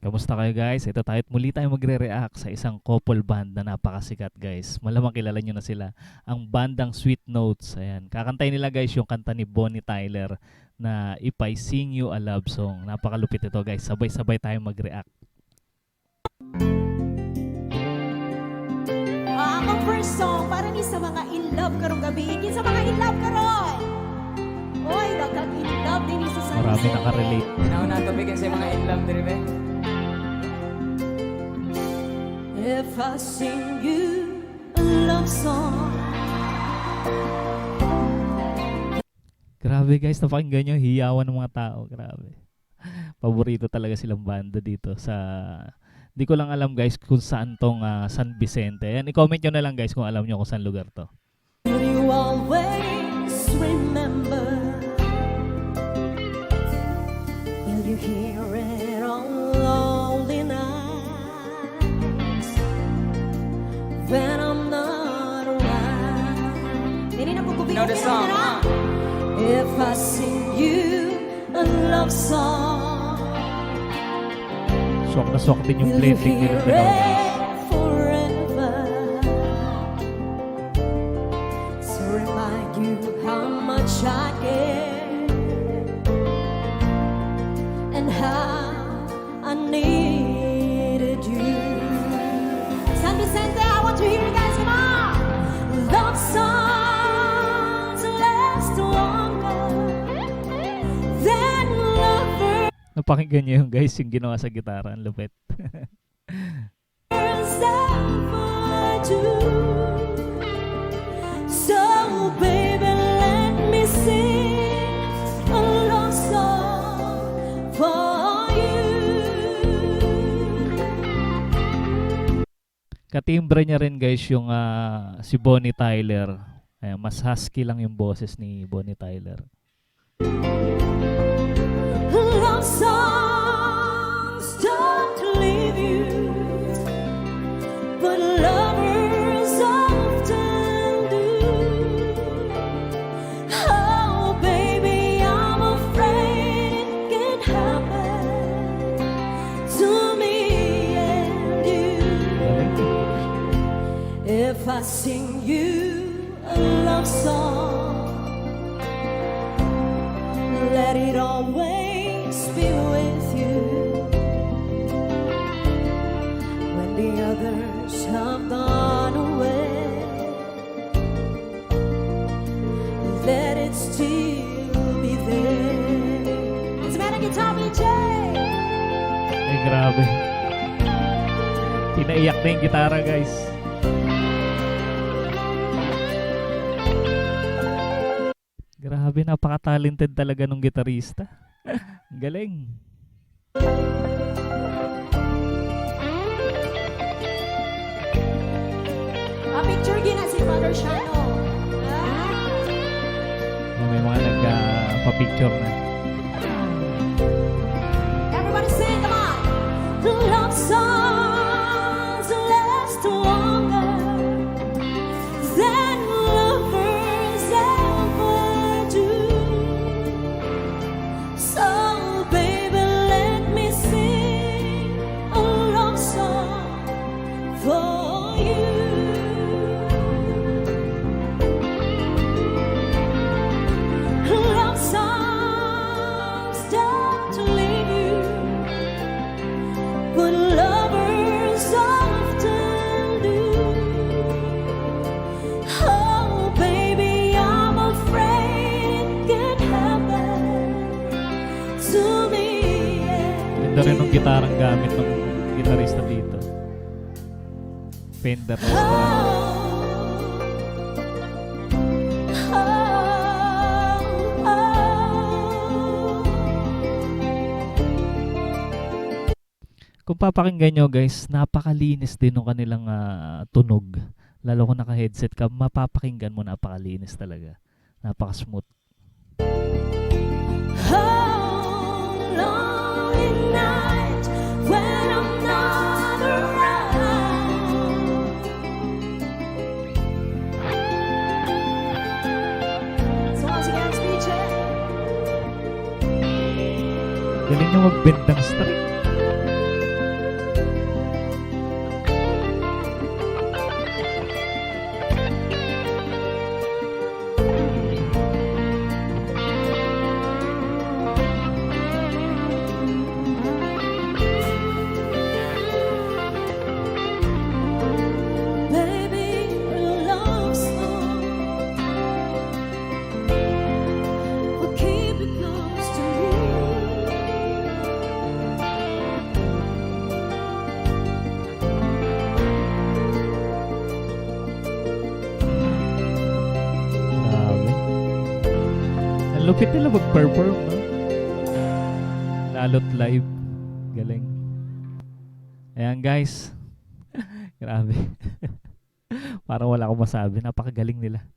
Kamusta kayo guys? Ito tayo muli tayo magre-react sa isang couple band na napakasikat guys. Malamang kilala nyo na sila. Ang bandang Sweet Notes. Ayan. Kakantay nila guys yung kanta ni Bonnie Tyler na If I Sing You a Love Song. Napakalupit ito guys. Sabay-sabay tayo mag-react. Ang first song para ni sa mga in love karong gabi. Ikin sa mga in love karon. Oy, daghang in love din sa San Marami Jose. nakarelate. Nauna to bigyan sa mga in love diri be. If I sing you a love song. Grabe guys, napakinggan nyo. Hiyawan ng mga tao. Grabe. Paborito talaga silang banda dito sa... Di ko lang alam guys kung saan tong San Vicente. Ayan, i-comment nyo na lang guys kung alam nyo kung saan lugar to. Will you always remember? Will you hear it on lonely nights when I'm not around? Hindi na po You know the song, huh? If I sing you a love song, Swak na swak din yung will you blending hear nila dalawa guys. it forever? To remind you how much I care and how I needed you. San Vicente, I want to hear you guys, come on! Love songs last longer than lovers Napakinggan nyo yung guys yung ginawa sa gitara. Ang lupit. ever do. So baby, let me sing a love song for you. Katimbre niya rin guys yung si Bonnie Tyler. Ayan, mas husky lang yung boses ni Bonnie Tyler. Love songs don't leave you, but lovers often do. Oh, baby, I'm afraid it can happen to me and you. If I sing you a love song, let it always be with you. When the others have gone away, let it still be there. It's better guitar, BJ. Ay grabe. Pinaiyak na yung gitara guys. Grabe, napaka-talented talaga nung gitarista. Ang galing. Picture gina si Father Shano. Ah. May mga nagpa-picture na. Everybody sing, come on. The love songs last longer than lovers ever do. So, baby, let me sing a love song for you. Love songs don't leave you, but lovers often do. Oh, baby, I'm afraid it can happen to me. Ganda rin ng gitarang gamit ng gitarista dito. Fender na style. Kung papakinggan nyo guys, napakalinis din ng kanilang tunog. Lalo kung naka-headset ka, mapapakinggan mo napakalinis talaga. Napaka-smooth. Oh, lonely night when I'm not around. So once again, speech. Galing nyo mag-bend ng string. Ang lupit nila mag-perform, no? Lalo't live. Galing. Ayan guys. Grabe. Parang wala akong masabi. Napakagaling nila.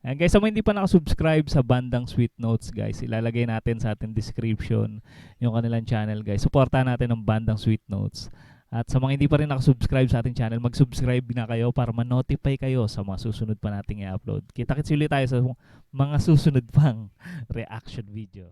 Ayan guys, sa mga hindi pa nakasubscribe sa bandang Sweet Notes guys, ilalagay natin sa ating description yung kanilang channel guys. Suportahan natin ang bandang Sweet Notes. At sa mga hindi pa rin nakasubscribe sa ating channel, mag-subscribe na kayo para ma-notify kayo sa mga susunod pa nating i-upload. Kita-kits ulit tayo sa mga susunod pang reaction video.